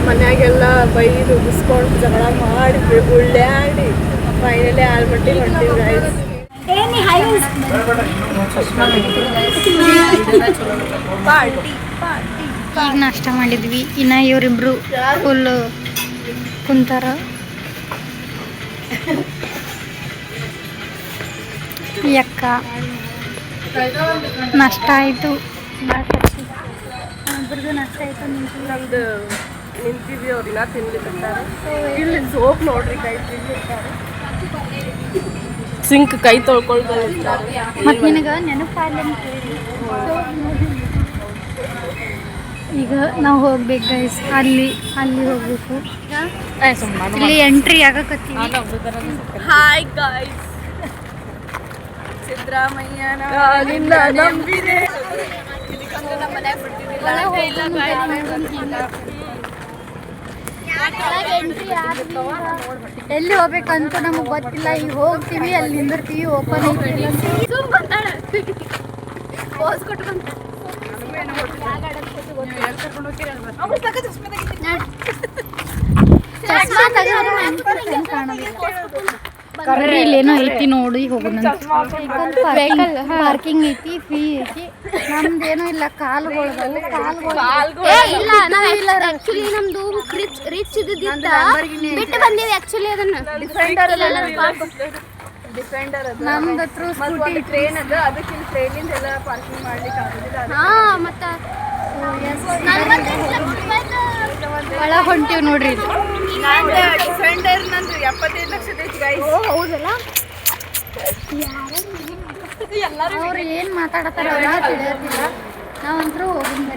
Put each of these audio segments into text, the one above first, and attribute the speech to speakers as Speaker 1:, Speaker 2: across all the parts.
Speaker 1: ಮನ್ಯಾಗೆಲ್ಲ ಬೈದು ಬಿಸ್ಕೊಂಡು ಜಗಳ ಮಾಡಿ ಉಳ್ಳಾಡಿ ಫೈನಲಿ ಆಲ್ಮಟ್ಟಿ ಹೊಂಟಿವಿ ಗೈಸ್.
Speaker 2: ಈಗ ನಾಷ್ಟ ಮಾಡಿದ್ವಿ. ಇನ್ನ ಇವರಿಬ್ರು ಫುಲ್ ಕುಂತಾರ. ಅಕ್ಕ ನಾಷ್ಟ ಆಯಿತು. ಇಬ್ಬರದು ನಾಷ್ಟ ಆಯಿತು.
Speaker 1: ನಮ್ದು ನಿಂತಿದ್ವಿ ಅವ್ರು ಇನ್ನ ತಿನ್ಲಿಕ್ಕಿರ್ತಾರೆ. ಇಲ್ಲಿ ಸೋಪ್ ನೋಡ್ರಿ ಕೈ ತಿನ್ಲಿರ್ತಾರೆ. ಸಿಂಕ್ ಕೈ ತೊಳ್ಕೊಳ್ತಾರೆ.
Speaker 2: ಮತ್ತು ನಿನಗೆ ನೆನಪಾಗಲಿ ಅಂತ ಹೇಳಿ ಈಗ ನಾವು ಹೋಗ್ಬೇಕು ಗೈಸ್. ಅಲ್ಲಿ ಹೋಗ್ಬೇಕು. ಇಲ್ಲಿ ಎಂಟ್ರಿ ಆಗಕತ್ತೀವಿ.
Speaker 1: ಹಾಯ್ ಗೈಸ್, ಸಿದ್ದರಾಮಯ್ಯನ ನಿನ್ನ ನಂಬಿದೆ. ನಮ್ಮ ಮನ್ಯಾಗ ಬಿಟ್ಟಿದ್ದಿಲ್ಲ.
Speaker 2: ಎಲ್ಲಿ ಹೋಗ್ಬೇಕಂತ ನಮಗೆ ಗೊತ್ತಿಲ್ಲ. ಈಗ ಹೋಗ್ತೀವಿ, ಅಲ್ಲಿ ನಿಂದಿರ್ತೀವಿ. ಓಪನ್ ಇಲ್ಲೇನೋ ಐತಿ ನೋಡಿ ಹೋಗೋಣ. ಪಾರ್ಕಿಂಗ್ ಐತಿ, ಫ್ರೀ ಐತಿ. ನಮ್ದೇನೋ ಇಲ್ಲ, ಕಾಲುಗಳು
Speaker 3: ಇಲ್ಲ. ನಾವು ಆಕ್ಚುಲಿ ನಮ್ದು ರಿಚ್ ಇದ್ದಿದ್ದ ಬಿಟ್ಟು ಬಂದೀವಿ. ಆಕ್ಚುಲಿ ಅದನ್ನ
Speaker 1: ಡಿಫೆಂಡರ್ ಅದು
Speaker 2: ನಮ್ದು ಹತ್ರ ಸ್ಕೂಟಿ
Speaker 1: ಟ್ರೈನ್ ಅದು. ಅದಕ್ಕೆ ಟ್ರೈನಿಂದ ಎಲ್ಲ ಪಾರ್ಕಿಂಗ್ ಮಾಡ್ಲಿಕ್ಕೆ ಆಗೋದಿಲ್ಲ.
Speaker 3: ಹಾ ಮತ್ತೆ
Speaker 2: ಒಳ ಹೊಂಟಿವ್ ನೋಡ್ರಿ.
Speaker 1: ಡಿಫೆಂಡರ್ ನಂದು 75 ಲಕ್ಷದ ಐತಿ ಗೈಸ್.
Speaker 3: ಹೌದಲ್ಲ,
Speaker 2: ಅವ್ರು ಏನು ಮಾತಾಡತ್ತಾರ ತಿಳಿಯೋದಿಲ್ಲ. ನಾವಂತರೂ ಹೋಗಿಲ್ಲ.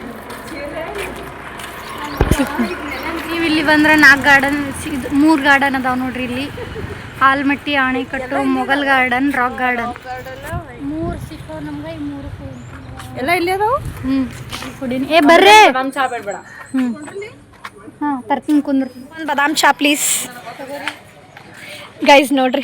Speaker 2: ನೀವು ಇಲ್ಲಿ ಬಂದ್ರೆ 4 ಗಾರ್ಡನ್, 3 ಗಾರ್ಡನ್ ಅದಾವ ನೋಡ್ರಿ. ಇಲ್ಲಿ ಆಲ್ಮಟ್ಟಿ, ಆಣೆಕಟ್ಟು, ಮೊಘಲ್ ಗಾರ್ಡನ್, ರಾಕ್ ಗಾರ್ಡನ್ 3 ಸಿಕ್ಕವು ನಮ್ಗೆ. ಈ 3
Speaker 1: ಎಲ್ಲ ಇಲ್ಲಿ ಅದಾವ.
Speaker 2: ಕುಡೀನಿ. ಏ ಬರ್ರಿ.
Speaker 1: ಚಾ ಬೇಡ.
Speaker 2: ಹಾಂ ತರ್ತೀನಿ, ಕುಂದ್ರಿ.
Speaker 3: ಒಂದು ಬಾದಾಮ್ ಚಾ ಪ್ಲೀಸ್ ಗೈಸ್. ನೋಡ್ರಿ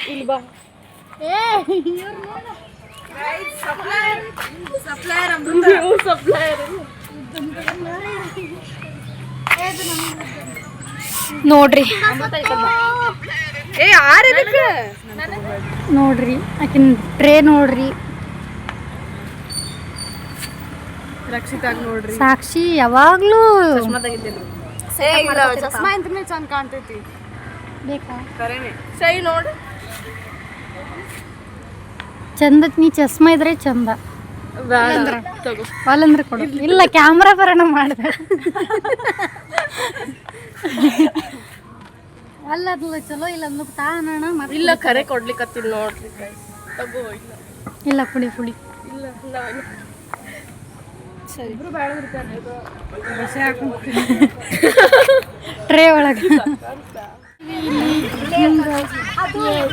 Speaker 3: ನೋಡ್ರಿ
Speaker 2: ನೋಡ್ರಿ ಆಕಿನ ಟ್ರೇ ನೋಡ್ರಿ.
Speaker 1: ರಕ್ಷಿತಾಗ್ ನೋಡ್ರಿ.
Speaker 2: ಸಾಕ್ಷಿ ಯಾವಾಗ್ಲೂ
Speaker 1: ಚಸ್ಮಾ ಇಂತನೇ ಚಂದ ಕಾಣ್ತೈತಿ.
Speaker 2: ಬೇಕಾ
Speaker 1: ಕರೆನೆ ಸೈ ನೋಡು.
Speaker 2: ಚಂದಕ್ ನೀ ಚಸ್ಮಾ ಇದ್ರೆ ಚಂದ.
Speaker 1: ತಗೋ
Speaker 2: ವಾಲಂದ್ರೆ ಕೊಡು. ಇಲ್ಲ, ಕ್ಯಾಮ್ರಾ ಬರೋಣ ಮಾಡಿದೆ. ಅಲ್ಲ ಚಲೋ ಇಲ್ಲ ಅಂದ್ ತಾನಣ.
Speaker 1: ಇಲ್ಲ ಕರೆ ಕೊಡ್ಲಿಕ್ಕತ್ತೀನಿ ನೋಡ್ರಿ ಗೈಸ್. ತಗೋ.
Speaker 2: ಇಲ್ಲ ಪುಡಿ
Speaker 1: ಇಲ್ಲ ಸರಿ
Speaker 2: ಟ್ರೇ ಒಳಗೆ.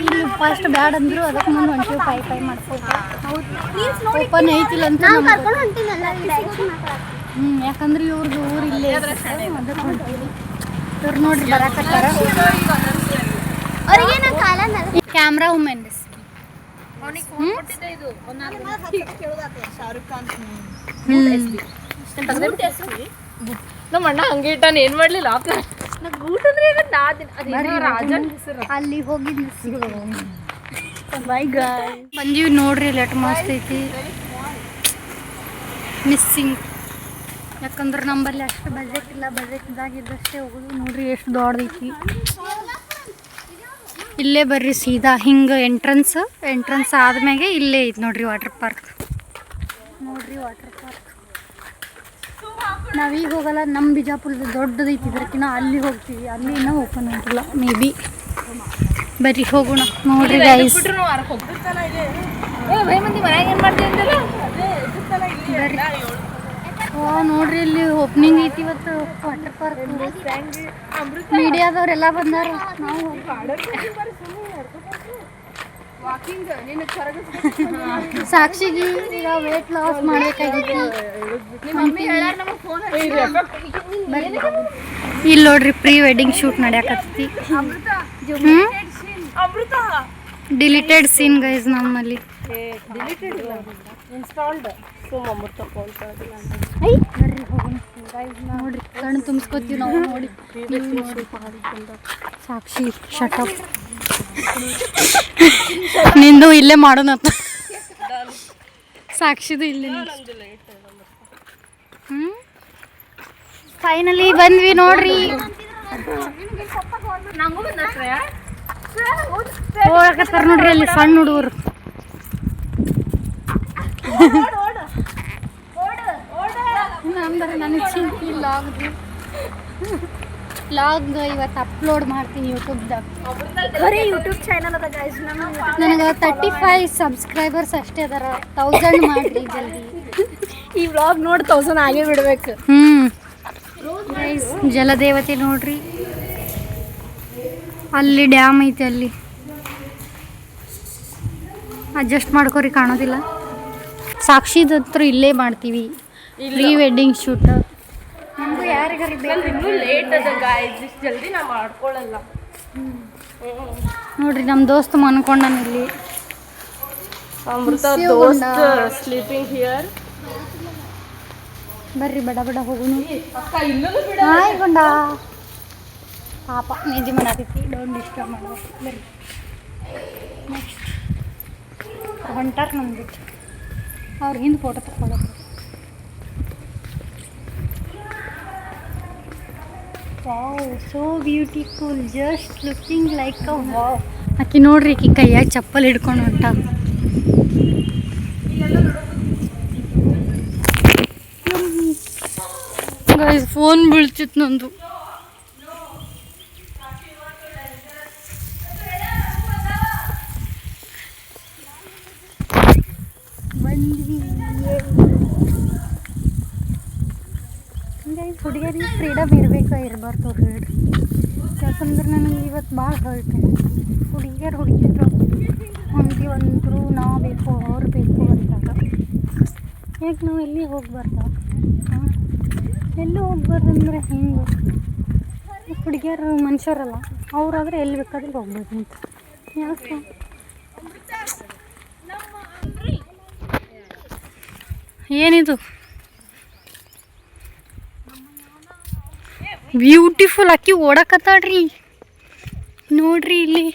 Speaker 2: ಇಲ್ಲಿ ಫಸ್ಟ್ ಬ್ಯಾಡ್ ಅಂದ್ರು, ಅದಕ್ಕೆ ಮುಂದೆ ಹೊಂಟಿವಿ. ಪೈ ಮಾಡ್ಕೊಳ್ತಾ ಓಪನ್ ಐತಿಲ್ಲ ಅಂತ. ಯಾಕಂದ್ರೆ ಇವ್ರದ್ದು ಊರು ಇಲ್ಲೇ. ಅದಕ್ಕೆ ಹೊಂಟಿವಿ. ಇವ್ರು ನೋಡ್ರಿ ಬರಾಕತ್ತಾರ. Camera women.
Speaker 1: ನಮ್ಮ ಅಣ್ಣ ಹಂಗೆ ಇಟ್ಟಾನ. ಏನ್ ಮಾಡ್ಲಿಲ್ಲ
Speaker 2: ಅಲ್ಲಿ ಹೋಗಿದ್ವಿ. ಬಂದೀವಿ ನೋಡ್ರಿ. ಲೆಟ್ ಮಸ್ತ್ ಐತಿ. ಮಿಸ್ಸಿಂಗ್. ಯಾಕಂದ್ರೆ ನಂಬಲ್ಲಿ ಅಷ್ಟು ಬಜೆಟ್ ಇಲ್ಲ. ಬಜೆಟ್ ಇದಾಗಿದ್ದಷ್ಟೇ ಹೋಗೋದು. ನೋಡ್ರಿ ಎಷ್ಟು ದೊಡ್ಡದೈತಿ. ಇಲ್ಲೇ ಬರ್ರಿ ಸೀದಾ ಹಿಂಗೆ ಎಂಟ್ರೆನ್ಸ್ ಆದ್ಮೇಲೆ ಇಲ್ಲೇ ಐತಿ ನೋಡ್ರಿ ವಾಟರ್ ಪಾರ್ಕ್. ನಾವೀಗ ಹೋಗಲ್ಲ. ನಮ್ಮ ಬಿಜಾಪುರದ ದೊಡ್ಡದೈತಿ. ಇದಕ್ಕಿನ್ನ ಅಲ್ಲಿ ಹೋಗ್ತೀವಿ. ಅಲ್ಲಿ ಇನ್ನೂ ಓಪನ್ ಆಗಿಲ್ಲ. ಮೇ ಬಿ ಬರ್ರಿ ಹೋಗೋಣ. ನೋಡ್ರಿ ಗೈಸ್ ನೋಡ್ರಿ ಇಲ್ಲಿ ಓಪನಿಂಗ್ ಐತಿ ಇವತ್ತು ವಾಟರ್ ಪಾರ್ಕ್. ಮೀಡಿಯಾದವ್ರೆಲ್ಲ ಬಂದಾರ. ನಾವು ಸಾಕ್ಷಿಗೆ ಈಗ ವೇಟ್ ಲಾಸ್ ಮಾಡ್ಬೇಕಾಗಿತ್ತು. ಇಲ್ಲಿ ನೋಡ್ರಿ ಪ್ರೀ ವೆಡ್ಡಿಂಗ್ ಶೂಟ್ ನಡೆಯಕತ್ತಿ. ಡಿಲೀಟೆಡ್ ಸೀನ್ ಗೈಸ್ ನಮ್ಮಲ್ಲಿ.
Speaker 1: ಅಮೃತ
Speaker 2: ಐ ಬರ್ರಿ ಹೋಗೋಣ ನೋಡ್ರಿ ಕಣ್ಣು ತುಂಬಿಸ್ಕೊತೀವಿ ನಾವು ನೋಡಿ ಸಾಕ್ಷಿ ಶಟಪ್ ನಿಂದು ಇಲ್ಲೇ ಮಾಡೋಣ ಸಾಕ್ಷಿದು ಇಲ್ಲೇ ಫೈನಲಿ ಬಂದ್ವಿ ನೋಡ್ರಿ ಹೋಗಕತ್ತಾರ ನೋಡ್ರಿ ಅಲ್ಲಿ ಸಣ್ಣ ಹುಡುಗರು ನನಗೆ ಚಿಂತೆ ಲಾಗ್ ಇವತ್ತು ಅಪ್ಲೋಡ್ ಮಾಡ್ತೀನಿ ಯೂಟ್ಯೂಬ್ದಾಗ
Speaker 3: ಬರೀ ಯೂಟ್ಯೂಬ್ ಚಾನಲ್ ಅದ ಗೈಸ್
Speaker 2: ನನಗೆ 35 ಸಬ್ಸ್ಕ್ರೈಬರ್ಸ್ ಅಷ್ಟೇ ಅದಾರ 1000 ಮಾಡ್ರಿ ಜಲ್ದಿ
Speaker 3: ಈ ವ್ಲಾಗ್ ನೋಡಿ 1000 ಆಗೇ ಬಿಡ್ಬೇಕು.
Speaker 2: ಗೈಸ್ ಜಲದೇವತೆ ನೋಡ್ರಿ ಅಲ್ಲಿ ಡ್ಯಾಮ್ ಐತೆ ಅಲ್ಲಿ ಅಡ್ಜಸ್ಟ್ ಮಾಡ್ಕೋರಿ ಕಾಣೋದಿಲ್ಲ. ಸಾಕ್ಷಿದಂತೂ ಇಲ್ಲೇ ಮಾಡ್ತೀವಿ ಪ್ರೀ ವೆಡ್ಡಿಂಗ್ ಶೂಟ್. ನಮಗೂ ಯಾರಿಗಾರಿ ಬೇಕು
Speaker 1: ಇನ್ನೂ ಲೇಟ್ ಅದ ಗಾಯ್ಸ್, ಇಷ್ಟು ಜಲ್ದಿ ನಾ ಮಾಡ್ಕೊಳ್ಳಲ್ಲ.
Speaker 2: ನೋಡ್ರಿ ನಮ್ಮ ದೋಸ್ತ್ ಮನ್ಕೊಂಡಾನ ಇಲ್ಲಿ.
Speaker 1: ಅಮೃತ ದೋಸ್ತ್ ಸ್ಲೀಪಿಂಗ್ ಹಿಯರ್.
Speaker 2: ಬರ್ರಿ ಬಡ ಬಡ ಹೋಗುನು.
Speaker 1: ಅಕ್ಕ ಇಲ್ಲೂ ಬಿಡ.
Speaker 2: ಹಾಯ್ ಗೊಂಡ ಪಾಪ ನಿಜಿ ಮಾಡತೈತಿ, ಡೋಂಟ್ ಡಿಸ್ಟರ್ಬ್ ಮಾಡ್ಬೇಕು. ಬರ್ರಿ ನೆಕ್ಸ್ಟ್ ಹೊಂಟಾರ ನಮ್ದು ಅವ್ರ ಹಿಂದೆ ಫೋಟೋ ತಗೊಳ್ಳೋದು. Wow so beautiful, just looking like a wow. ಆಕಿ ನೋಡ್ರಿ ಆಕಿ ಕೈಯಾಗ ಚಪ್ಪಲ್ ಹಿಡ್ಕೊಂಡು ಹೊಂಟ. ಗೈಸ್ ಫೋನ್ ಬೀಳ್ತಿತ್ತು ನಂದು. ಗೈಸ್ ಹುಡುಗಿಯರಿಗೆ ಫ್ರೀಡಮ್ ಇರಬೇಕು ಇರಬಾರ್ದು ಹೇಳ್ರಿ. ಯಾಕಂದ್ರೆ ನನಗೆ ಇವತ್ತು ಭಾಳ ಹರ್ಟ್. ಹುಡುಗಿಯರು ಹೊಂಟಿವಂತರು ನಾವು ಬೇಕು ಅವ್ರು ಬೇಕು ಅಂತಾಗ ಯಾಕೆ ನಾವು ಎಲ್ಲಿ ಹೋಗ್ಬಾರ್ದ? ಎಲ್ಲೂ ಹೋಗ್ಬಾರ್ದಂದ್ರೆ ಹಿಂಗೆ. ಹುಡುಗಿಯರು ಮನುಷ್ಯರಲ್ಲ, ಅವರಾದ್ರೆ ಎಲ್ಲಿ ಬೇಕಾದ್ರೆ ಹೋಗ್ಬೋದು ಅಂತ. ಯಾಕೆ ಏನಿದು ಬ್ಯೂಟಿಫುಲ್ ಅಕ್ಕಿ ಓಡಕತ್ತಾಡ್ರಿ ನೋಡ್ರಿ. ಇಲ್ಲಿ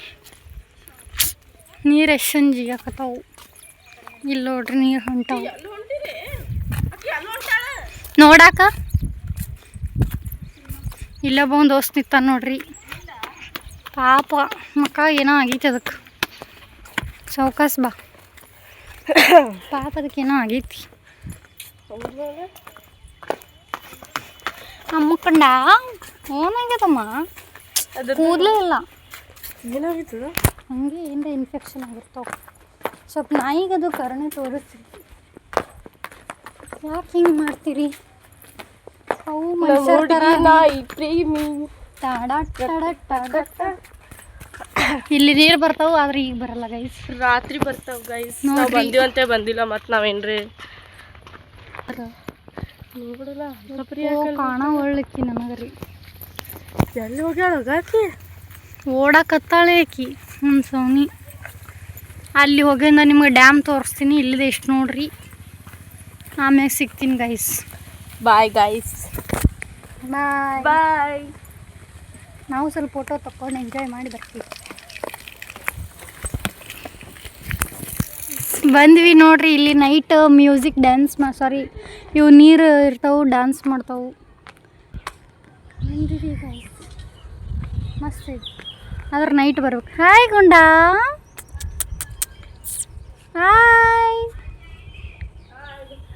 Speaker 2: ನೀರು ಎಷ್ಟು ಜಿಗಾಕತ್ತಾವು. ಇಲ್ಲಿ ನೋಡ್ರಿ ನೀರು ಹೊಂಟಾವು ನೋಡಾಕ. ಇಲ್ಲೊಬ್ಬ ಒಂದು ದೋಸ್ತ್ ನಿಂತಾನ ನೋಡ್ರಿ. ಪಾಪ ಮಕ್ಕ ಏನೋ ಆಗೈತಿ ಅದಕ್ಕೆ. ಚೌಕಾಸ್ ಬಾ ಪಾಪ ಅದಕ್ಕೆ ಏನೋ ಆಗೈತಿ. ಅಮ್ಮಕ್ಕಂಡ ಏನಾಗ್ಯದಮ್ಮ? ಕೂದಲೇ ಇಲ್ಲ.
Speaker 1: ಏನಾಗಿತ್ತು?
Speaker 2: ಹಂಗೆ ಏನಾರ ಇನ್ಫೆಕ್ಷನ್ ಆಗಿರ್ತಾವ. ಸ್ವಲ್ಪ ನಾಯಿಗದು ಕರುಣೆ ತೋರಿಸ್ತೀವಿ. ಯಾಕೆ ಹಿಂಗೆ ಮಾಡ್ತೀರಿ? ಅವು ಮನುಷ್ಯರ ಥರ ಇಲ್ಲಿ ನೀರು ಬರ್ತಾವು, ಆದ್ರೆ ಈಗ ಬರಲ್ಲ ಗೈಸ್.
Speaker 1: ರಾತ್ರಿ ಬರ್ತಾವ ಗೈಸ್. ನಾವು ಬಂದಿವಂತೆ ಬಂದಿಲ್ಲ. ಮತ್ತು ನಾವೇನ್ರಿ
Speaker 2: ಕಾಣ ಒಳ್ಳಕ್ಕಿ ನನಗರಿ.
Speaker 1: ಎಲ್ಲಿ ಹೋಗ್ಯಾಳ ಹೋಗಾಕಿ?
Speaker 2: ಓಡಕತ್ತಾಳೆ ಆಕಿ ಸೌನಿ. ಅಲ್ಲಿ ಹೋಗಿಂದ ನಿಮ್ಗೆ ಡ್ಯಾಮ್ ತೋರಿಸ್ತೀನಿ. ಇಲ್ಲಿದೆ ಎಷ್ಟು ನೋಡ್ರಿ. ಆಮ್ಯಾಗ ಸಿಗ್ತೀನಿ ಗೈಸ್.
Speaker 1: Bye guys.
Speaker 2: ಬಾಯ್
Speaker 1: ಬಾಯ್.
Speaker 2: ನಾವು ಸ್ವಲ್ಪ ಫೋಟೋ ತಗೊಂಡು ಎಂಜಾಯ್ ಮಾಡಿ ಬರ್ತೀವಿ. ಬಂದ್ವಿ ನೋಡ್ರಿ. ಇಲ್ಲಿ ನೈಟ್ ಮ್ಯೂಸಿಕ್ ಡ್ಯಾನ್ಸ್ ಸಾರಿ ಇವು ನೀರು ಇರ್ತಾವೆ, ಡ್ಯಾನ್ಸ್ ಮಾಡ್ತಾವು. ಬಂದಿವಿ ಗೈಸ್, ಮಸ್ತ್ ಐತಿ. ಆದ್ರೆ ನೈಟ್ ಬರ್ಬೇಕು. ಹಾಯ್ ಗುಂಡ, ಹಾಯ್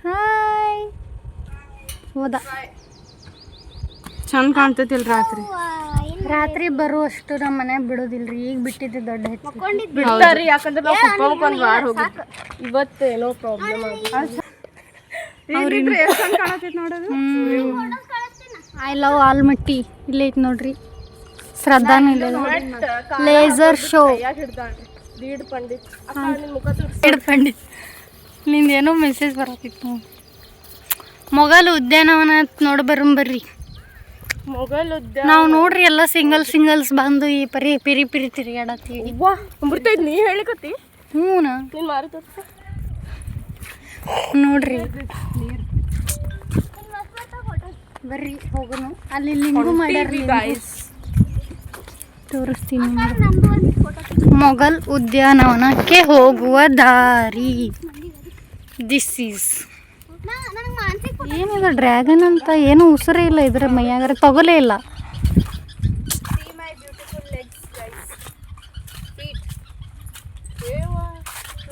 Speaker 2: ಹಾಯ್. ಹೋದ
Speaker 1: ಚಂದ ಕಾಣ್ತೈತಿಲ್ ರಾತ್ರಿ.
Speaker 2: ರಾತ್ರಿ ಬರುವಷ್ಟು ನಮ್ಮ ಮನ್ಯಾಗ ಬಿಡೋದಿಲ್ರಿ. ಈಗ ಬಿಟ್ಟಿದ್ದೆ ದೊಡ್ಡ ಹೆಚ್ಚು
Speaker 1: ಬಿಡ್ತಾರಿ. ಯಾಕಂದ್ರೆ ನಾವು ಕುಪ್ಪಕ್ಕೆ ಒಂದು ವಾರ ಹೋಗಿದ್ವಿ. ಇವತ್ತು ಏನೋ ಪ್ರಾಬ್ಲಮ್ ಆಗಿದೆ.
Speaker 2: I love Almatti. ಇಲ್ಲೇ ಐತಿ ನೋಡ್ರಿ. ಶ್ರದ್ಧಾನು ಇಲ್ಲ. Laser show.
Speaker 1: Lead Pandit.
Speaker 2: Pandit ನಿಂದ ಏನೋ ಮೆಸೇಜ್ ಬರತ್ತಿತ್ತು. ಮೊಘಲ್ ಉದ್ಯಾನವನ ನೋಡಿ ಬರ್ರಿ.
Speaker 1: ಮೊಘಲ್ ಉದ್ಯಾನ
Speaker 2: ನಾವು ನೋಡ್ರಿ ಎಲ್ಲ ಸಿಂಗಲ್ಸ್ ಬಂದು ಈ ಪಿರಿ ತಿರುಗಾಡತ್ತೀವಿ.
Speaker 1: ಅಮೃತ ನೀ ಹೇಳಿಕತ್ತಿ?
Speaker 2: ಹ್ಞೂ
Speaker 1: ನೀನು ಮಾರುತ್ತ
Speaker 2: ನೋಡ್ರಿ ಬರ್ರಿ ಹೋಗೋಣ. ಅಲ್ಲಿ ಲಿಂಗು ಮಾಡ್ಯಾರ
Speaker 1: ಗೈಸ್.
Speaker 2: ತೋರಿಸ್ತೀನಿ ಮೊಘಲ್ ಉದ್ಯಾನವನಕ್ಕೆ ಹೋಗುವ ದಾರಿ. ದಿಸ್ ಈಸ್ ಏನಿದೆ ಡ್ರ್ಯಾಗನ್ ಅಂತ ಏನು ಉಸಿರೇ ಇಲ್ಲ ಇದ್ರ ಮೈಯಾಗಾರ ತಗೊಲೇ ಇಲ್ಲ.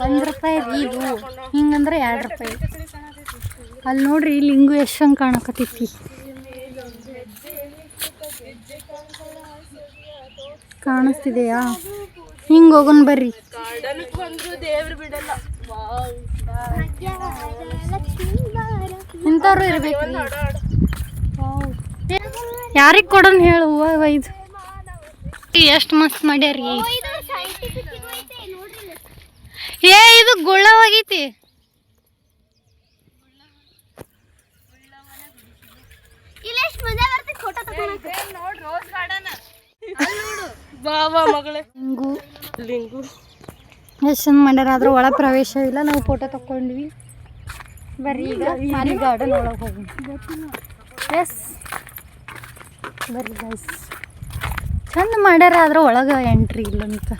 Speaker 2: ₹1 ಇದು ಹಿಂಗಂದ್ರೆ ₹2. ಅಲ್ಲಿ ನೋಡ್ರಿ ಲಿಂಗು ಎಷ್ಟು ಹಂಗೆ ಕಾಣಕತ್ತೈತಿ. ಕಾಣಿಸ್ತಿದೆಯಾ? ಹಿಂಗೆ ಹೋಗೋಣ ಬರ್ರಿ.
Speaker 1: ಗಾರ್ಡನ್ಗೆ ಬಂದ್ರು ದೇವ್ರು ಬಿಡಲ್ಲ.
Speaker 2: ಇಂಥವ್ರು ಇರ್ಬೇಕು. ಯಾರಿಗೆ ಕೊಡೋಣ ಹೇಳು ಹೂವು ಒಯ್ದು. ಎಷ್ಟು ಮಸ್ತ್ ಮಾಡ್ಯಾರಿ. ಏ ಇದು ಗುಳ್ಳವಾಗೈತಿ.
Speaker 1: ಬಾಬಾ ಮಗಳೇ
Speaker 2: ಲಿಂಗು
Speaker 1: ಲಿಂಗು
Speaker 2: ಎಷ್ಟು ಚಂದ ಮಾಡ್ಯಾರ. ಆದ್ರೆ ಒಳ ಪ್ರವೇಶ ಇಲ್ಲ. ನಾವು ಫೋಟೋ ತಗೊಂಡ್ವಿ. ಬರ್ರಿ ಈಗ ಅಲ್ಲಿ ಗಾರ್ಡನ್ ಒಳಗೆ ಹೋಗಿ. ಎಸ್ ಬರ್ರಿ ಗೈಸ್. ಚಂದ ಮಾಡ್ಯಾರ ಆದ್ರೆ ಒಳಗೆ ಎಂಟ್ರಿ ಇಲ್ಲ ಅಂತ.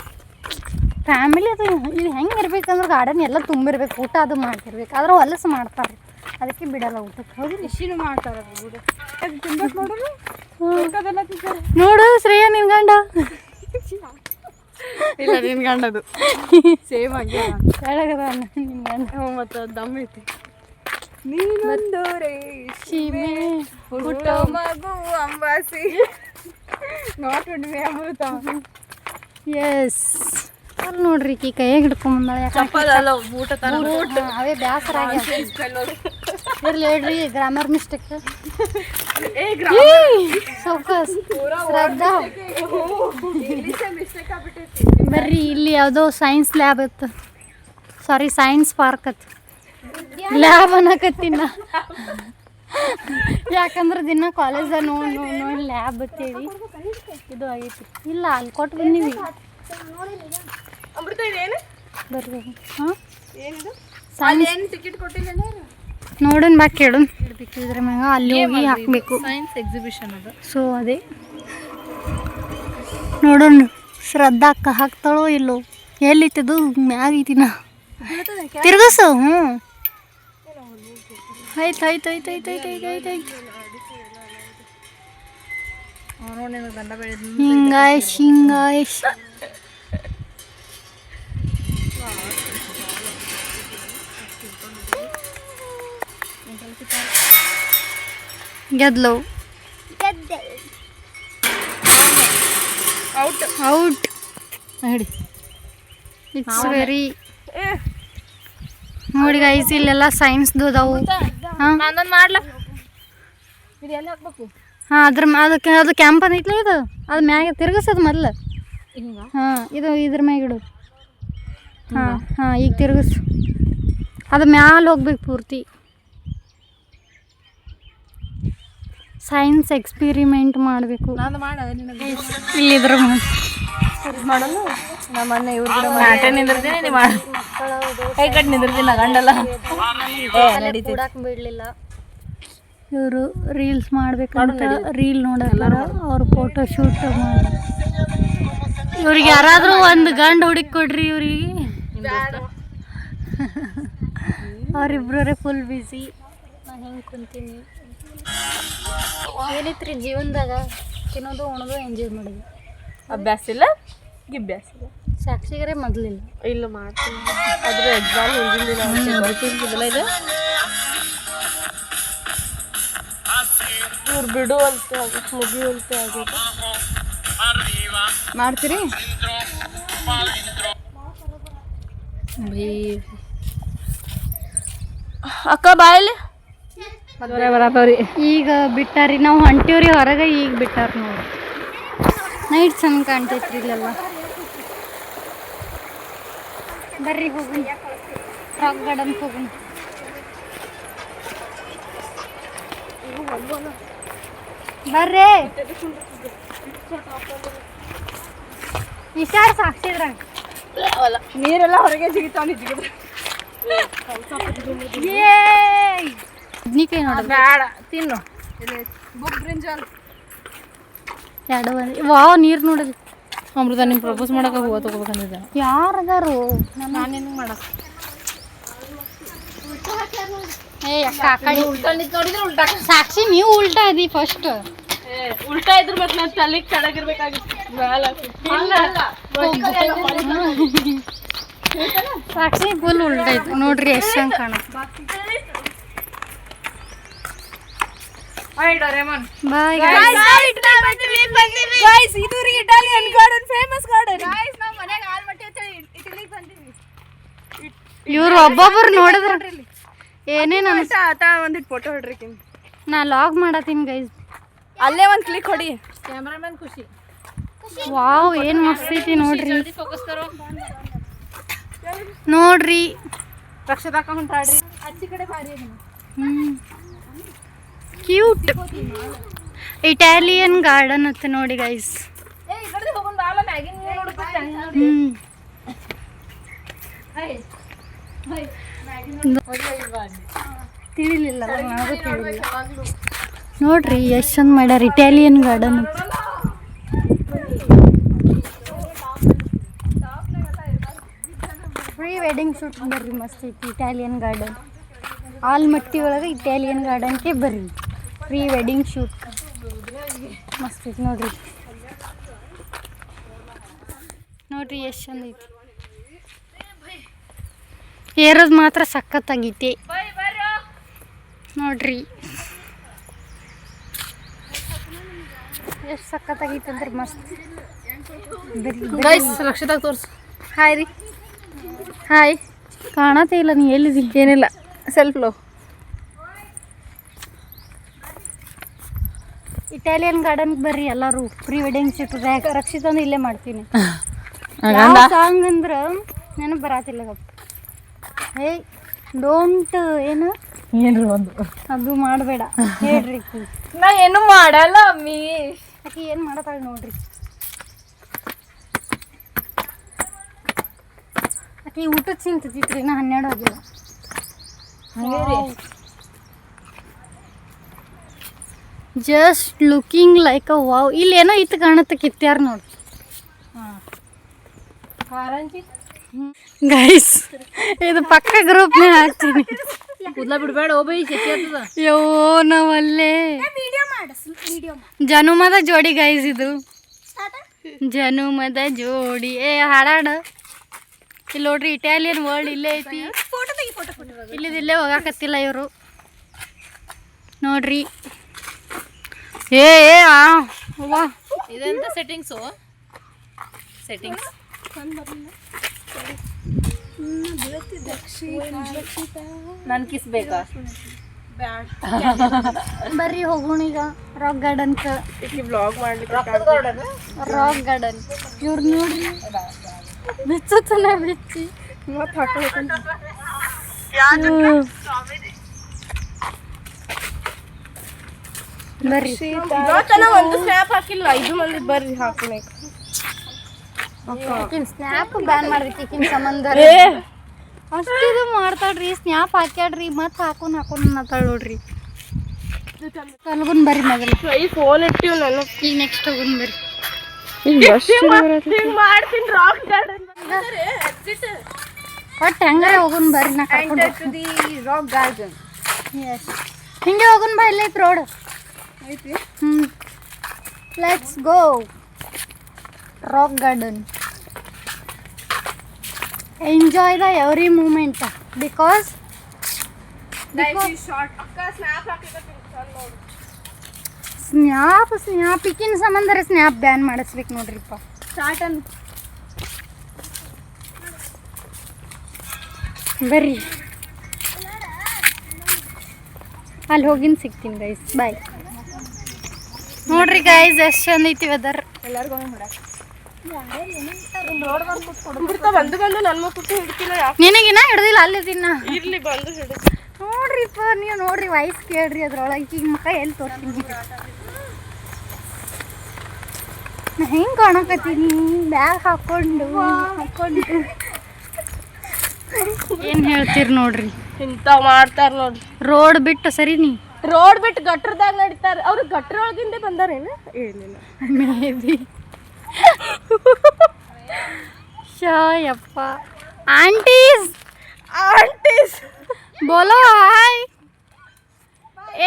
Speaker 2: ಫ್ಯಾಮಿಲಿ ಅದು ಇದು ಹೆಂಗೆ ಇರ್ಬೇಕಂದ್ರೆ ಗಾರ್ಡನ್ ಎಲ್ಲ ತುಂಬಿರ್ಬೇಕು. ಊಟ ಅದು ಮಾಡ್ತಿರ್ಬೇಕು. ಆದ್ರೆ ಹೊಲಸು ಮಾಡ್ತಾರೆ, ಅದಕ್ಕೆ ಬಿಡಲ್ಲ ಊಟಕ್ಕೆ. ಹೌದು
Speaker 1: ಖುಷಿನೂ ಮಾಡ್ತಾರೆ.
Speaker 2: ನೋಡು ಶ್ರೇಯ ನಿನ್ ಗಂಡ
Speaker 1: ಇಲ್ಲ ನಿನ್ ಗಂಡದು ಸೇಮ್ ಆಗಿ
Speaker 2: ಕೆಳಗದ ನಿನ್ ಗಂಡ.
Speaker 1: ಮತ್ತು ದಮ್ ಐತಿ. ನೀನೊಂದು
Speaker 2: ಸೀಮೆ
Speaker 1: ಹುಟ್ಟೋ ಮಗು ಅಂಬಾಸಿ ನಾಟ್ ಉಂಡ್ಮೆ ಅಮೃತ.
Speaker 2: ಎಸ್ ಅಲ್ಲಿ ನೋಡ್ರಿ ಈ ಕೈಯಾಗ ಹಿಡ್ಕೊಂಬಂದಾಳೆ.
Speaker 1: ಚಪ್ಪಲ್ಲ ಊಟ ತರ
Speaker 2: ಅವೇ ಬೇಸರ ಇರ್ಲಿ ಹೇಳ್ರಿ. Grammar mistake. ಫೋಕಸ್ ಶ್ರದ್ಧಾ. ಬರ್ರಿ ಇಲ್ಲಿ ಯಾವುದೋ ಸೈನ್ಸ್ ಲ್ಯಾಬ್ ಇತ್ತು. ಸಾರಿ ಸೈನ್ಸ್ ಪಾರ್ಕ್ ಅತ್ತು. ಲ್ಯಾಬ್ ಅನ್ನಕತ್ತೀನ ಯಾಕಂದ್ರೆ ದಿನ ಕಾಲೇಜ್ದಾಗ ನೋಡಿ ಲ್ಯಾಬ್ ಅಂತೇಳಿ ಇದು ಆಗೈತಿ. ಇಲ್ಲ ಅಲ್ಲಿ ಕೊಟ್ಟು ಬಂದೀವಿ.
Speaker 1: ಅಮೃತ ಇದೇನು
Speaker 2: ಬರ್ರಿ ಹಾಂ
Speaker 1: ಏನಿದು?
Speaker 2: ಸೈನ್ಸ್
Speaker 1: ಟಿಕೆಟ್ ಕೊಟ್ಟಿಲ್ಲ
Speaker 2: ನೋಡೋಣ ಬಾ ಕೇಳೋಣ. ಇಡ್ಬೇಕು ಇದ್ರ ಮ್ಯಾಗ ಅಲ್ಲಿ ಹೋಗಿ ಹಾಕಬೇಕು.
Speaker 1: ಸೈನ್ಸ್ ಎಕ್ಸಿಬಿಷನ್ ಅದು.
Speaker 2: ಸೊ ಅದೇ ನೋಡೋಣ ಶ್ರದ್ಧಾ ಅಕ್ಕ ಹಾಕ್ತಾಳೋ ಇಲ್ಲೋ. ಎಲ್ಲಿತ್ತದು ಮ್ಯಾಗ ಐತಿನ ತಿರ್ಗಸು. ಹ್ಞೂ ಆಯ್ತು ಆಯ್ತು ಆಯ್ತು ಆಯ್ತು ಆಯ್ತು ಆಯ್ತು ಆಯ್ತು ಆಯ್ತು. ಹಿಂಗಾಯ್ಸ್ ಹಿಂಗಾಯ್ಸ್. ಗೆದ್ಲು
Speaker 1: ಔಟ್
Speaker 2: ಔಟ್. ಹೇಳಿ ಇಟ್ಸ್ ವೆರಿ. ನೋಡಿ ಗೈಸ್ ಇಲ್ಲೆಲ್ಲ ಸೈನ್ಸ್ದು ಅದಾವು. ಹಾಂ
Speaker 1: ನಾನೊಂದು ಮಾಡ್ಲಾ ಇದು ಎಲ್ಲಿ ಹಾಕ್ಬೇಕು?
Speaker 2: ಹಾಂ ಅದಕ್ಕೆ ಅದು ಕ್ಯಾಂಪ್ ಐತ್ಲ ಇದು. ಅದು ಮ್ಯಾಗ ತಿರ್ಗಿಸೋದು ಮೊದ್ಲು. ಹಾಂ ಇದು ಇದ್ರ ಮ್ಯಾಗ ಇಡು. ಹಾಂ ಹಾಂ ಈಗ ತಿರ್ಗಿಸು. ಅದು ಮ್ಯಾಲೆ ಹೋಗ್ಬೇಕು ಪೂರ್ತಿ. ಸೈನ್ಸ್ ಎಕ್ಸ್ಪಿರಿಮೆಂಟ್ ಮಾಡಬೇಕು.
Speaker 1: ನಾನು ಮಾಡ ನಿನಗೆ
Speaker 2: ಇಲ್ಲಿದ್ರ
Speaker 1: ಮಾಡಲ್ಲ. ನಮ್ಮ ಅಣ್ಣ ಇವ್ರು ಕೂಡ ಆಟೆ ನಿಂದಿರ್ತೀನಿ. ನೀವು ಕೈ ಕಟ್ಟು ನಿಂದಿರ್ತೀನಿ. ಗಂಡಲ್ಲ
Speaker 2: ಕೂಡಕ್ಕೆ ಬಿಡಲಿಲ್ಲ. ಇವರು ರೀಲ್ಸ್ ಮಾಡ್ಬೇಕಂತ ರೀಲ್ ನೋಡಲ್ಲ. ಅವ್ರು ಫೋಟೋ ಶೂಟ್ ಮಾಡಿ ಇವ್ರಿಗೆ ಯಾರಾದರೂ ಒಂದು ಗಂಡು ಹುಡುಕಿ ಕೊಡ್ರಿ ಇವ್ರಿಗೆ. ಅವ್ರಿಬ್ರೇ ಫುಲ್ ಬ್ಯುಸಿ. ನಾನು ಹೆಂಗೆ ಕುಂತೀನಿ. ಏನೈತ್ರಿ ಜೀವನದಾಗ ತಿನ್ನೋದು ಉಣೋದು ಎಂಜಾಯ್ ಮಾಡೋದು.
Speaker 1: ಅಭ್ಯಾಸ ಇಲ್ಲ ಗಿಭ್ಯಾಸ ಇಲ್ಲ.
Speaker 2: ಸಾಕ್ಷಿಗರೇ ಮೊದಲಿಲ್ಲ.
Speaker 1: ಇಲ್ಲ ಮಾಡ್ತೀನಿ. ಅದ್ರ ಎಕ್ಸಾಮ್ ಹಿಂದಿನ ಬರ್ತಿದ್ದಿಲ್ಲ ಇದು. ಇವ್ರು ಬಿಡುವಂತೆ ಆಗುತ್ತೆ, ಮುಗಿಯುವಂತೆ ಆಗುತ್ತೆ. ಮಾಡ್ತೀರಿ ಅಕ್ಕ ಬಾಯಲ್ಲಿ ಬರಬರಿ.
Speaker 2: ಈಗ ಬಿಟ್ಟಾರಿ ನಾವು ಹೊಂಟಿವ್ರಿ ಹೊರಗೆ. ಈಗ ಬಿಟ್ಟಾರ ನೋಡಿ. ನೈಟ್ ಚಂದ ಕಾಣ್ತೈತ್ರಿ ಇಲ್ಲೆಲ್ಲ. ಬರ್ರಿ ಹೋಗಿ ರಾಕ್ ಗಾರ್ಡನ್ಗೆ ಹೋಗೋಣ. ಬರ್ರಿ ಇಷ್ಟ ಸಾಕ್ಷಿದ್ರಾಗ
Speaker 1: ನೀರೆಲ್ಲ ಹೊರಗೆ ಜಿಗಿತಾವ.
Speaker 2: ಬದ್ನಿಕಾಯಿ ನೋಡ್ರಿ
Speaker 1: ಬೇಡ ತಿನ್ನು.
Speaker 2: ಎರಡು ವಾವ್ ನೀರು ನೋಡಿದ್ರಿ.
Speaker 1: ಅಮೃತ ನಿಂಗೆ ಪ್ರಪೋಸ್ ಮಾಡಕ್ಕೆ ಹೂವು ತಗೋಬೇಕಂದಿದ್ದೆ.
Speaker 2: ಯಾರದಾರು
Speaker 1: ನಾನು ನಿನಗೆ ಮಾಡಕ್ಕೆ
Speaker 2: ಅಕ್ಕ ಆ ಕಡೆ
Speaker 1: ನೋಡಿದ್ರೆ ಉಲ್ಟಾ
Speaker 2: ಸಾಕ್ಷಿ ನೀವು ಉಲ್ಟಾ ಅದಿ ಫಸ್ಟ್.
Speaker 1: ಉಲ್ಟಾ ಇದ್ರ ಮತ್ತೆ ನಾನು ತಲೆಗೆ ಕೆಳಗಿರ್ಬೇಕಾಗಿತ್ತು.
Speaker 2: ಸಾಕ್ಷಿ ಫುಲ್ ಉಲ್ಟಾ ಇತ್ತು ನೋಡ್ರಿ ಎಷ್ಟು ಚಂದ ಕಾಣ. ಬಾಯ್
Speaker 1: ಗೈಸ್, ಇದು ರೀ Italian garden, famous garden. Guys, ನಾವು ಮನೆಗೆ ಆಲ್ಮಟ್ಟಿ ಅಂತ ಹೇಳಿ ಇಟಲಿಗೆ ಬಂದಿವಿ.
Speaker 2: ಇವ್ರು ಒಬ್ಬೊಬ್ರು ನೋಡಿದ್ರ ಏನೇನು
Speaker 1: ಒಂದಿಟ್ಟು ಫೋಟೋ ಹೊಡ್ರಿ.
Speaker 2: ನಾ ಲಾಗ್ ಮಾಡತ್ತೀನಿ ಗೈಸ್.
Speaker 1: ಅಲ್ಲೇ ಒಂದು ಕ್ಲಿಕ್ ಹೊಡಿ. ಕ್ಯಾಮ್ರಾಮನ್ ಖುಷಿ.
Speaker 2: ವಾವ್ ಏನು ಮಸ್ತ್ ಐತಿ ನೋಡ್ರಿ.
Speaker 1: ಫೋಕಸ್ ಕರೋ.
Speaker 2: ನೋಡ್ರಿ
Speaker 1: ರಕ್ಷದಾಕ ಹೊಂಟಾಡ್ರಿ. ಅಚ್ಚಿ ಕಡೆ ಭಾರಿ ಇದೆ.
Speaker 2: ಕ್ಯೂಟ್ ಇಟಾಲಿಯನ್ ಗಾರ್ಡನ್ ಅಂತ ನೋಡಿ ಗೈಸ್.
Speaker 1: ಈ ಕಡೆ ಹೋಗೋಣ ಬಾಲ, ಮ್ಯಾಗಿನ ನೀವು ನೋಡ್ಬಿಟ್ಟು
Speaker 2: ತಿಳಿಲಿಲ್ಲ ನನಗೂ ತಿಳಿಲಿಲ್ಲ. ನೋಡ್ರಿ ಎಷ್ಟು ಚಂದ ಮಾಡ್ಯಾರ ಇಟಾಲಿಯನ್ ಗಾರ್ಡನ್ ಅಂತ. ಪ್ರೀ ವೆಡ್ಡಿಂಗ್ ಶೂಟ್ ಬರ್ರಿ ಮಸ್ತ್ ಐತಿ ಇಟಾಲಿಯನ್ ಗಾರ್ಡನ್. ಆಲ್ಮಟ್ಟಿ ಒಳಗೆ ಇಟಾಲಿಯನ್ ಗಾರ್ಡನ್ಗೆ ಬರ್ರಿ ಪ್ರೀ ವೆಡ್ಡಿಂಗ್ ಶೂಟ್ ಮಸ್ತ್ ಐತಿ ನೋಡ್ರಿ. ನೋಡ್ರಿ ಎಷ್ಟು ಚಂದ ಐತಿ. ಏರೋದು ಮಾತ್ರ ಸಖತ್ತಾಗೈತಿ ನೋಡ್ರಿ. ಎಷ್ಟು ಸಖತ್ತಾಗೈತಿ ಅಂದ್ರೆ ಮಸ್ತ್.
Speaker 1: ಗೈಸ್, ರಕ್ಷದಾಗ ತೋರ್ಸು. ಹಾಯ್ ರೀ. ಹಾಯ್.
Speaker 2: ಕಾಣತೇ ಇಲ್ಲ, ನೀ ಎಲ್ಲಿದಿ?
Speaker 1: ಏನಿಲ್ಲ, ಸೆಲ್ಫ್ ಲೋ.
Speaker 2: ಇಟಾಲಿಯನ್ ಗಾರ್ಡನ್ಗೆ ಬರ್ರಿ ಎಲ್ಲರೂ ಪ್ರೀ ವೆಡ್ಡಿಂಗ್ ಶೂಟ್. ರಕ್ಷಿತಂದು ಇಲ್ಲೇ ಮಾಡ್ತೀನಿ. ಸಾಂಗ್ ಅಂದ್ರೆ ನನಗೆ ಬರಾತಿಲ್ಲ ಗಪ್ಪ. ಹೇ ಡೋಂಟ್ ಏನು
Speaker 1: ಏನ್ರಿ ಒಂದು
Speaker 2: ಅದು ಮಾಡಬೇಡ ಹೇಳ್ರಿ.
Speaker 1: ನಾ ಏನು ಮಾಡಲ್ಲ ಅಮ್ಮಿ.
Speaker 2: ಆಕೆ ಏನು ಮಾಡತ್ತಾಳೆ ನೋಡ್ರಿ. ಆಕೆ ಊಟದ ಚಿಂತಿತ್ರಿ, ನಾ 12 ಆಗಿಲ್ಲ. Just looking like a wow. ಇಲ್ಲಿ ಏನೋ ಇತ್ತು ಕಾಣತ್ತೆ, ಕಿತ್ಯಾರ ನೋಡಿ. ಗೈಸ್ ಇದು ಪಕ್ಕ ಗ್ರೂಪ್ನೇ ಹಾಕ್ತೀನಿ.
Speaker 1: ಕೂದಲ ಬಿಡಬೇಡ ಓ ಬೈ, ಶೆಕೆ ಆಗ್ತದ.
Speaker 2: ಯೋ ನಾವಲ್ಲೇ ಜನುಮದ ಜೋಡಿ ಗೈಸ್. ಇದು ಜನುಮದ ಜೋಡಿ. ಹಾಡಾಡು. ಇಲ್ಲಿ ನೋಡ್ರಿ ಇಟಾಲಿಯನ್ ವರ್ಲ್ಡ್ ಇಲ್ಲೇ ಐತಿ. ಇಲ್ಲೇ ಹೋಗಾಕತ್ತಿಲ್ಲ ಇವರು ನೋಡ್ರಿ. ವಾ
Speaker 1: ಇದೆಂತ ಸೆಟ್ಟಿಂಗ್ಸು? ಸೆಟ್ಟಿಂಗ್ಸ್ ನಾನು ಕಿಸ್ ಬೇಕಾ?
Speaker 2: ಬರ್ರಿ ಹೋಗೋಣ ಈಗ ರಾಕ್ ಗಾರ್ಡನ್.
Speaker 1: ಬ್ಲಾಗ್ ಮಾಡ್ಲಿಕ್ಕೆ
Speaker 2: ರಾಕ್ ಗಾರ್ಡನ್ ಇವ್ರು ನೋಡ್ರಿ ಬಿಚ್ಚುತ್ತಲ್ಲ ಬಿಚ್ಚಿ
Speaker 1: ಮತ್ತೆ ಹಾಕೋಬೇಕಂತ.
Speaker 2: ಬರ್ರಿ.
Speaker 1: ಒಂದು ಸ್ನ್ಯಾಪ್ ಹಾಕಿಲ್ಲ, 5 ಮಂದಿ ಬರ್ರಿ ಹಾಕೋಣ.
Speaker 2: ಸ್ನ್ಯಾಪ್ ಬ್ಯಾನ್ ಮಾಡ್ರಿ ಈಕಿನ ಸಂಬಂಧ. ಅಷ್ಟು ಇದು ಮಾಡ್ತಾಳ್ರಿ, ಸ್ನ್ಯಾಪ್ ಹಾಕ್ಯಾಡ್ರಿ ಮತ್ತೆ ಹಾಕೋನ್ ಅನ್ನತ್ತಾಳ ನೋಡ್ರಿ. ಕಲ್ಗುನ್ ಬರ್ರಿ ಮೊದಲು.
Speaker 1: ಈ ಫೋನ್ ಇಟ್ಟಿವ್ ನಾನು.
Speaker 2: ಈಗ ನೆಕ್ಸ್ಟ್ ಹೋಗುನ್ ಬರ್ರಿ.
Speaker 1: ಮಾಡ್ತೀನಿ ರಾಕ್ ಗಾರ್ಡನ್.
Speaker 2: ಒಟ್ಟು ಹೆಂಗಾರ ಹೋಗುನ್ ಬರ್ರಿ. ನಾ ಕರ್ಕೊಂಡು
Speaker 1: ರಾಕ್ ಗಾರ್ಡನ್.
Speaker 2: ಹಿಂಗೆ ಹೋಗುನ್ ಬಾ. ಇಲ್ಲೇ ಐತಿ road. Let's go rock garden. Enjoy the every moment because snap ಇಕ್ಕಿನ ಸಂಬಂಧ ಸ್ನ್ಯಾಪ್ ಬ್ಯಾನ್ ಮಾಡಿಸ್ಬೇಕು ನೋಡ್ರಿಪ್ಪ. ಬರ್ರಿ ಅಲ್ಲಿ ಹೋಗಿನ್ ಸಿಗ್ತೀನಿ ಗೈಸ್. ಬಾಯ್. ನೋಡ್ರಿ ಗೈಸ್ ಎಷ್ಟು ಚಂದ ಐತಿ ವೆದರ್.
Speaker 1: ಎಲ್ಲರಿಗೂ ಬಂದು ನನ್ನ ಕೂತು ಹಿಡ್ತಿಲ್ಲ.
Speaker 2: ನಿನಗಿನ ಹಿಡ್ದಿಲ್ಲ ಅಲ್ಲಿದ್ದೀನ.
Speaker 1: ಇರ್ಲಿ ಬಂದು ಹಿಡಿದು
Speaker 2: ನೋಡ್ರಿಪ್ಪ ನೀವು ನೋಡ್ರಿ ವಯಸ್ಸು ಕೇಳ್ರಿ ಅದ್ರೊಳಗೆ. ಈಗ ಮಕ್ಕ ಎಲ್ಲಿ ತೋರ್ತೀನಿ ನಾ ಹೆಂಗೆ ಕಾಣಕತ್ತೀನಿ ಬ್ಯಾಗ್ ಹಾಕ್ಕೊಂಡು ಏನು ಹೇಳ್ತೀರಿ ನೋಡ್ರಿ,
Speaker 1: ಇಂಥವ್ ಮಾಡ್ತಾರ ನೋಡ್ರಿ.
Speaker 2: ರೋಡ್ ಬಿಟ್ಟು ಸರಿ ನೀ
Speaker 1: ರೋಡ್ ಬಿಟ್ಟು ಗಟ್ರದಾಗ ನಡೀತಾರ. ಅವ್ರು ಗಟ್ರ ಒಳಗಿಂದ ಬಂದಾರೇನು? ಏನಿಲ್ಲ,
Speaker 2: ಮೇ ಬಿ. ಯಪ್ಪ ಆಂಟೀಸ್ ಬೋಲೋ ಹಾಯ್.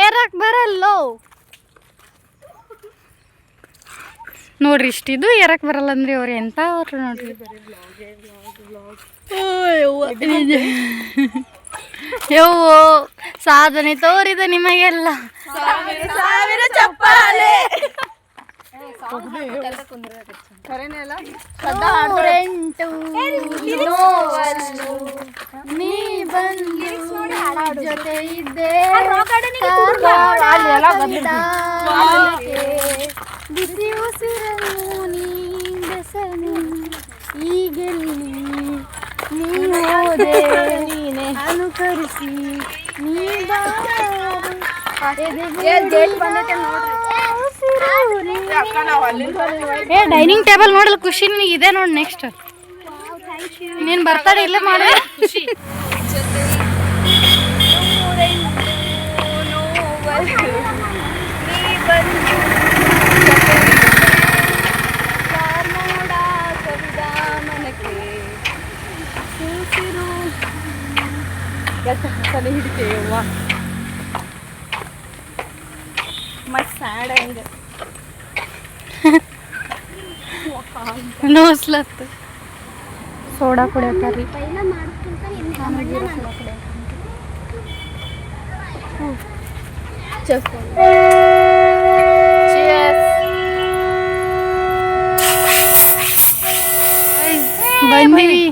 Speaker 2: ಏರಕ್ ಬರಲ್ಲೋ ನೋಡ್ರಿ, ಇಷ್ಟಿದು ಏರಕ್ ಬರಲ್ಲ ಅಂದ್ರಿ ಅವ್ರು ಎಂತ ಅವ್ರು ನೋಡ್ರಿ. ಯವ್ವೋ ಸಾಧನೆ ತೋರಿದ ನಿಮಗೆಲ್ಲ
Speaker 1: ಸಾವಿರ ಚಪ್ಪಾಳೆ.
Speaker 2: ನೀ ಬಂದು ಜೊತೆ ಇದ್ದೆ ಬಿಸಿ ಉಸಿರನ್ನು ನೀ ಬೆಸನು ಈಗೆಲ್ಲಿ ನೀ ಹೋದೆ ನೀನೆ ಅನುಕರಿಸಿ ನೀ ಏ ಡೈನಿಂಗ್ ಟೇಬಲ್ ನೋಡಲ್ ಖುಷಿ ನಿನಗೆ ಇದೆ ನೋಡಿ. ನೆಕ್ಸ್ಟ್ ನೀನು ಬರ್ತಾಡೆ ಇಲ್ಲೇ ಮಾಡ ಖುಷಿ. ನೋಸ್ಲತ್ತು ಸೋಡಾ ಕುಡಿಯತ್ತಾರ್ರಿ. ಬಂದಿವಿ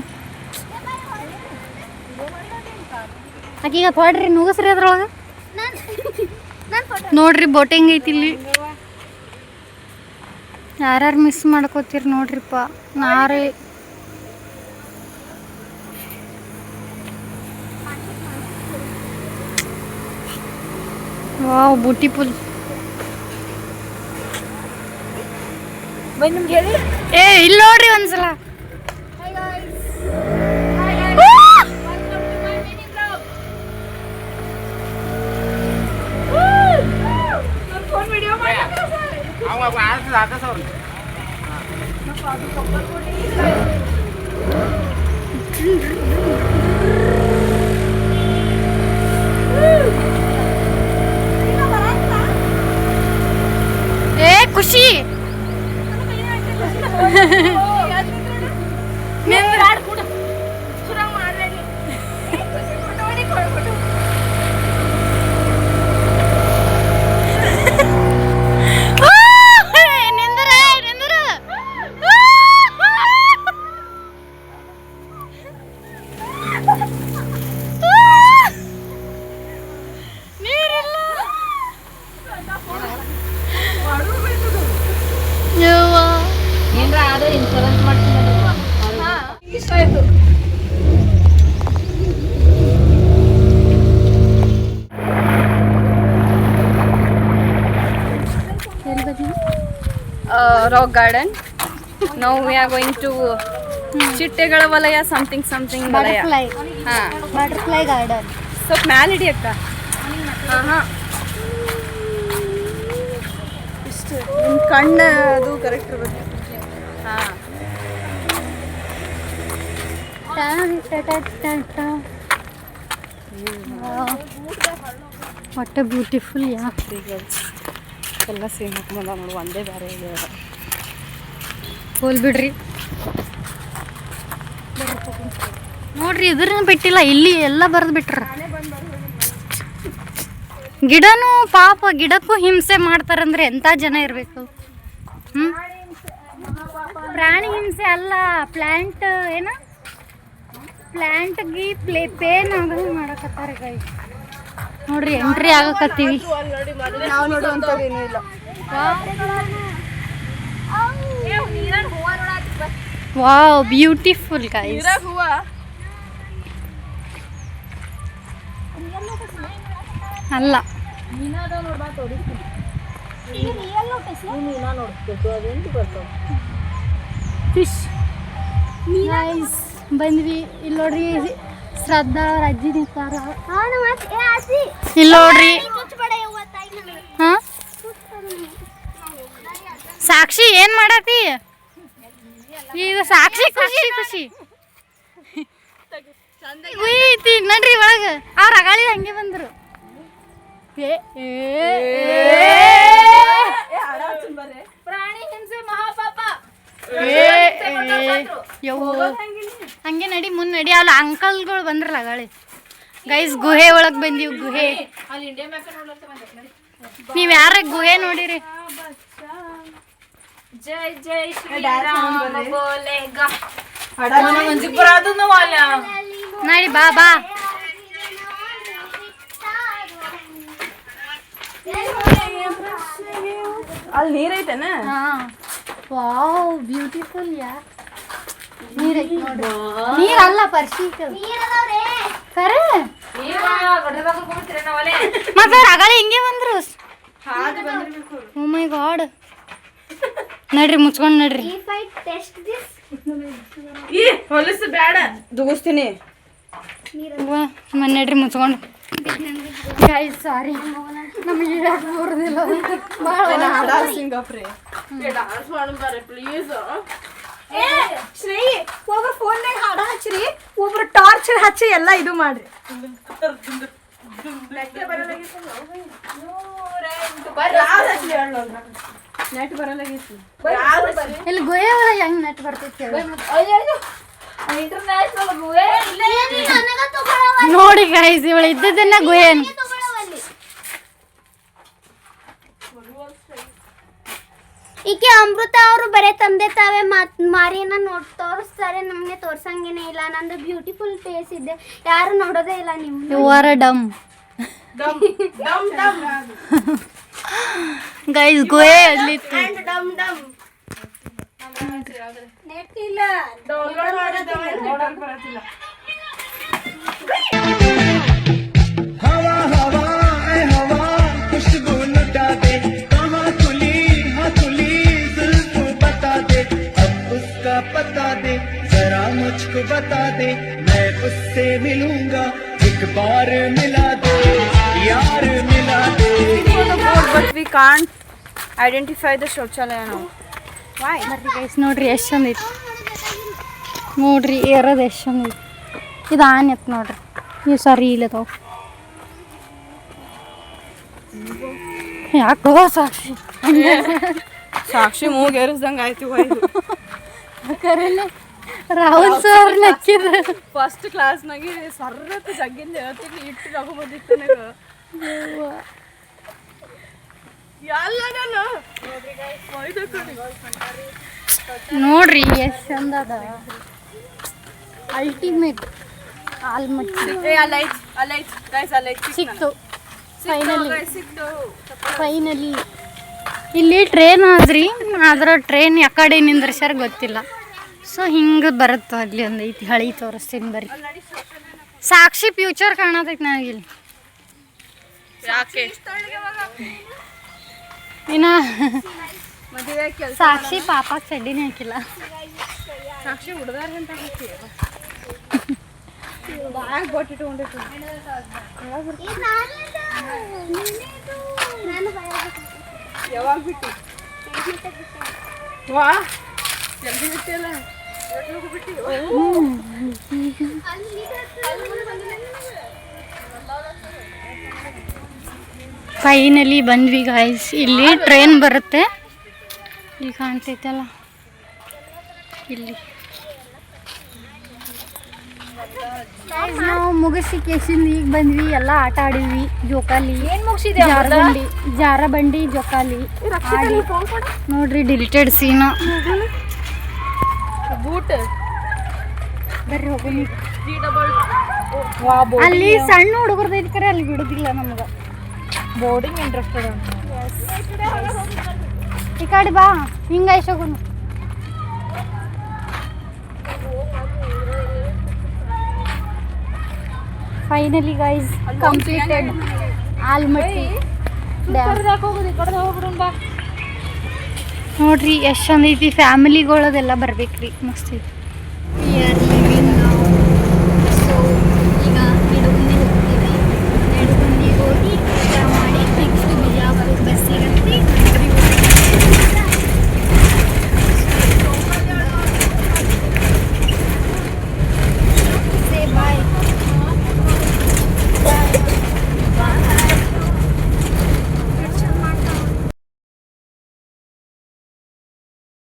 Speaker 2: ಆಕೀಗ ತೊಡ್ರಿ ನುಗ್ಸ್ರಿ ಅದ್ರೊಳಗೆ ನೋಡ್ರಿ ಬೋಟಿಂಗ್ ಐತಿ ಇಲ್ಲಿ. ಯಾರ್ಯಾರು ಮಿಸ್ ಮಾಡ್ಕೋತೀರಿ ನೋಡ್ರಿಪ್ಪ. ನಾರೇ ವಾವ್ ಬ್ಯೂಟಿಫುಲ್. ಏ ಇಲ್ಲಿ ನೋಡ್ರಿ ಒಂದ್ಸಲ. ಏ ಖುಷಿ
Speaker 1: ಇನ್ಶೂರೆನ್ಸ್ ಮಾಡ್ತೀನಿ. ಇಷ್ಟ ಆಯ್ತು. Rock garden. ನಾವು ವಿ ಆರ್ ಗೋಯಿಂಗ್ ಟು ಚಿಟ್ಟೆಗಳ ವಲಯ ಸಮಥಿಂಗ್ ವಲಯ.
Speaker 2: Butterfly garden.
Speaker 1: ಸ್ವಲ್ಪ ಮ್ಯಾಲೆ ಹಿಡಿ ಅಕ್ಕ. ಹಾಂ ಇಷ್ಟು ನಿಮ್ಮ ಕಣ್ಣು ಅದು ಕರೆಕ್ಟ್ ಇರುತ್ತೆ. ಹಾಂ
Speaker 2: ವಾಟ್ ಅ ಬ್ಯೂಟಿಫುಲ್.
Speaker 1: ಎಲ್ಲ ಸೇಮ್ ಹಾಕೊಂಬಂದ ನೋಡು, ಒಂದೇ ಬೇರೆ ಇದೆ.
Speaker 2: ಹೋಲ್ ಬಿಡ್ರಿ ನೋಡ್ರಿ, ಇದ್ರನ್ನ ಬಿಟ್ಟಿಲ್ಲ, ಇಲ್ಲಿ ಎಲ್ಲ ಬರೆದು ಬಿಟ್ರ. ಗಿಡನೂ ಪಾಪ, ಗಿಡಕ್ಕೂ ಹಿಂಸೆ ಮಾಡ್ತಾರಂದ್ರೆ ಎಂಥ ಜನ ಇರಬೇಕು. ಪ್ರಾಣಿ ಹಿಂಸೆ ಅಲ್ಲ, ಪ್ಲ್ಯಾಂಟ್ ಏನ ಪ್ಲ್ಯಾಂಟ್ಗೆ ಪೇನ್ ಆಗಂಗೆ ಮಾಡಕತ್ತಾರೆ ಕೈ. ನೋಡ್ರಿ ಎಂಟ್ರಿ ಆಗಕತ್ತೀವಿ
Speaker 1: ನಾವು ನೋಡುವಂಥದ್ದು ಏನೂ ಇಲ್ಲ.
Speaker 2: Wow beautiful guys.
Speaker 1: ಹೂವ
Speaker 2: ಅಲ್ಲ ಫಿಶ್. ಬಂದ್ವಿ ಇಲ್ಲಿ ನೋಡ್ರಿ, ಶ್ರದ್ಧಾ ಅವ್ರ ಅಜ್ಜಿ ನಿಂತಾರ ಇಲ್ಲ ನೋಡ್ರಿ. ಹಾ ಸಾಕ್ಷಿ ಏನ್ ಮಾಡತಿ ಈಗ? ಸಾಕ್ಷಿ ಖುಷಿ ಖುಷಿ ಉಯ್ತಿ ನಡ್ರಿ ಒಳಗ. ಅವ್ರ ಅಗಾಳಿ ಹಂಗೆ ಬಂದ್ರು.
Speaker 1: ಪ್ರಾಣಿ ಹಿಂಸೆ ಮಹಾಪಾಪ.
Speaker 2: ಹಂಗೆ ನಡಿ ಮುಂದ್ ನಡಿ. ಅಲ್ಲಿ ಅಂಕಲ್ಗಳು ಬಂದ್ರಲ್ಲ ಅಗಾಳಿ. ಗೈಸ್ ಗುಹೆ ಒಳಗ್ ಬಂದೀವಿ. ಗುಹೆ ನೀವ್ ಯಾರ ಗುಹೆ ನೋಡಿರಿ?
Speaker 1: ಜೈ ಜೈ ಶ್ರೀರಾಮ ಬೋಲೆಗಾ ಮಂಜಿಗೆ ಬರೋದು ನಾವು ಅಲ್ಲ.
Speaker 2: ನಡಿ ಬಾ ಬಾ.
Speaker 1: ಅಲ್ಲಿ ನೀರೈತೆನ?
Speaker 2: ವಾವ್ ಬ್ಯೂಟಿಫುಲ್ ಯಾ. ನೀರೈತಿ ನೋಡ್ರಿ. ನೀರಲ್ಲ ಪರ್ಶಿ ಕರೆ. ಮತ್ತೆ ಅಗಾಳಿ ಹಿಂಗೆ ಬಂದ್ರು. ಓ ಮೈ ಗಾಡ್. ನಡ್ರಿ ಮುಚ್ಕೊಂಡ್ ನಡ್ರಿ.
Speaker 1: ಹೊಲಸು ಬೇಡ ದುಗಿಸ್ತೀನಿ.
Speaker 2: ನಡ್ರಿ ಮುಚ್ಕೊಂಡು. ಗೈಸ್ ಸಾರಿ ನಮಗೆ ಬರೋದಿಲ್ಲ.
Speaker 1: ಸಿಂಗಾಪ್ರೆ ಡಾನ್ಸ್ ಮಾಡೋದಾರೆ ಪ್ಲೀಸ್. ಶ್ರೀ ಒಬ್ಬರು ಫೋನ್ನಾಗ ಹಾಡ ಹಚ್ಚ್ರಿ, ಒಬ್ರು ಟಾರ್ಚ್ ಹಚ್ಚಿ ಎಲ್ಲ ಇದು ಮಾಡ್ರಿ. ನೆಟ್ ಬರಲಾಗೈತಿ.
Speaker 2: ಇಲ್ಲಿ ಗುಹೆ ಒಳಗೆ ಹೆಂಗ್ ನೆಟ್ ಬರ್ತೈತಿ ನೋಡಿ ಗೈಸ್. ಇವಳು ಇದ್ದದನ್ನ ಗುಹೆ
Speaker 3: ಈಕೆ ಅಮೃತ ಅವರು ಬರೇ ತಂದೆ ತಾವೇ ಮಾರಿಯನ್ನ ತೋರಿಸ್ತಾರೆ, ನಮ್ಗೆ ತೋರ್ಸಂಗೇನೆ ಇಲ್ಲ. ನಂದು ಬ್ಯೂಟಿಫುಲ್ ಫೇಸ್ ಇದೆ, ಯಾರು ನೋಡೋದೇ ಇಲ್ಲ. ನೀವು
Speaker 2: ಯು ಆರ್ ಅ ಡಮ್ ಗೈಸ್. ಗುಹೆ ಅಲ್ಲಿತ್ತು.
Speaker 3: ನೆಟ್ ಇಲ್ಲ,
Speaker 1: ಡೌನ್ಲೋಡ್ ಮಾಡೋದಕ್ಕೆ ಬರತ್ತಿಲ್ಲ.
Speaker 4: हवा हवा ऐ हवा खुशबू लुटा दे, कहाँ खुली हाँ खुली जुल्फ बता दे, अब उसका पता दे जरा मुझको बता दे, मैं उससे मिलूंगा एक बार मिला दे यार मिला दे.
Speaker 1: But we can't identify the ಶೌಚಾಲಯ now. Why?
Speaker 2: ಗೈಸ್ ನೋಡ್ರಿ ಎಷ್ಟು ಚಂದ ಐತಿ. ನೋಡ್ರಿ ಏರೋದು ಎಷ್ಟು ಚಂದ ಐತಿ. ಇದು ಆನ್ ಎತ್ ನೋಡ್ರಿ. ಇವು ಸರಿ ಇಲ್ಲದವು. ಯಾಕೋ ಸಾಕ್ಷಿ
Speaker 1: ಸಾಕ್ಷಿ ಮೂಗ್ ಏರಿಸ್ದಂಗೆ ಆಯ್ತು.
Speaker 2: ಕರೆಲೆ ರಾಹುಲ್ ಸರ್ ನಕ್ಕಿದ್ರು.
Speaker 1: ಫಸ್ಟ್ ಕ್ಲಾಸ್ನಾಗೆ ಸರ್ರತ್ತು ಜಗ್ಗಿಂದ ಹೇಳ್ತೀನಿ ಇಟ್ಟು ರಘು ಬಂದಿತ್ತು ನನಗೆ.
Speaker 2: ನೋಡ್ರಿ ಎಷ್ಟು ಚಂದ ಅದ. ಅಲ್ಟಿಮೇಟ್ ಆಲ್ಮಟ್ಟಿ ಸಿಕ್ತು ಫೈನಲಿ. ಇಲ್ಲಿ ಟ್ರೈನ್ ಆದ್ರಿ, ಆದ್ರೆ ಟ್ರೈನ್ ಯಾಕಡೆ ನಿಂದ್ರಸ್ಯಾರ ಗೊತ್ತಿಲ್ಲ. ಸೊ ಹಿಂಗೆ ಬರುತ್ತೆ. ಅಲ್ಲಿ ಒಂದು ಐತಿ ಹಳಿ ತೋರಿಸ್ತೀನಿ ಬರ್ರಿ. ಸಾಕ್ಷಿ ಫ್ಯೂಚರ್ ಕಾಣತೈತಿ ನನಗಿಲ್ಲಿ.
Speaker 1: ಯಾಕೆ
Speaker 2: ಇನ್ನ ಸಾಕ್ಷಿ ಪಾಪ ಚಡ್ಡಿನೇ ಹಾಕಿಲ್ಲ.
Speaker 1: ಸಾಕ್ಷಿ ಹುಡುಗಾರ ಅಂತ ಬ್ಯಾಗ್ ಕೊಟ್ಟಿಟ್ಕೊಂಡಿಟ್ಟು ಯಾವಾಗ ಬಿಟ್ಟು ವಾ ಜಲ್ದಿ ಬಿಟ್ಟಿಲ್ಲ.
Speaker 2: ಫೈನಲಿ ಬಂದ್ವಿ ಗಾಯ್ಸ್. ಇಲ್ಲಿ ಟ್ರೈನ್ ಬರುತ್ತೆ. ಇಲ್ಲಿ ಕಾಣ್ತೈತಲ್ಲ ಇಲ್ಲಿ. ನಾವು ಮುಗಿಸಿ ಕೇಸಿಂದ ಈಗ ಬಂದ್ವಿ. ಎಲ್ಲ ಆಟ ಆಡಿದ್ವಿ. ಜೋಕಾಲಿ
Speaker 1: ಏನ್ ಮುಗಿಸಿದೆ?
Speaker 2: ಜಾರಬಂಡಿ ಜೋಕಾಲಿ ಆಡಿ ನೋಡ್ರಿ. ಡಿಲಿಟೆಡ್ ಸೀನು.
Speaker 1: ಬೂಟ್
Speaker 2: ಬರ್ರಿ ಹೋಗಿ.
Speaker 1: ವಾ
Speaker 2: ಅಲ್ಲಿ ಸಣ್ಣ ಹುಡುಗರ್ದೈತಿ ಕರೆ ಅಲ್ಲಿ ಬಿಡುದಿಲ್ಲ ನಮ್ಗೆ.
Speaker 1: Boarding interested.
Speaker 2: ಈ ಕಡೆ ಬಾ ಹಿಂಗ ಹೋಗೋಣ. Finally guys completed Almatti dam. ನೋಡ್ರಿ ಎಷ್ಟು ಚಂದ ಐತಿ. ಫ್ಯಾಮಿಲಿಗಳದೆಲ್ಲ ಬರ್ಬೇಕ್ರಿ. ಮಸ್ತ್ ಐತಿ.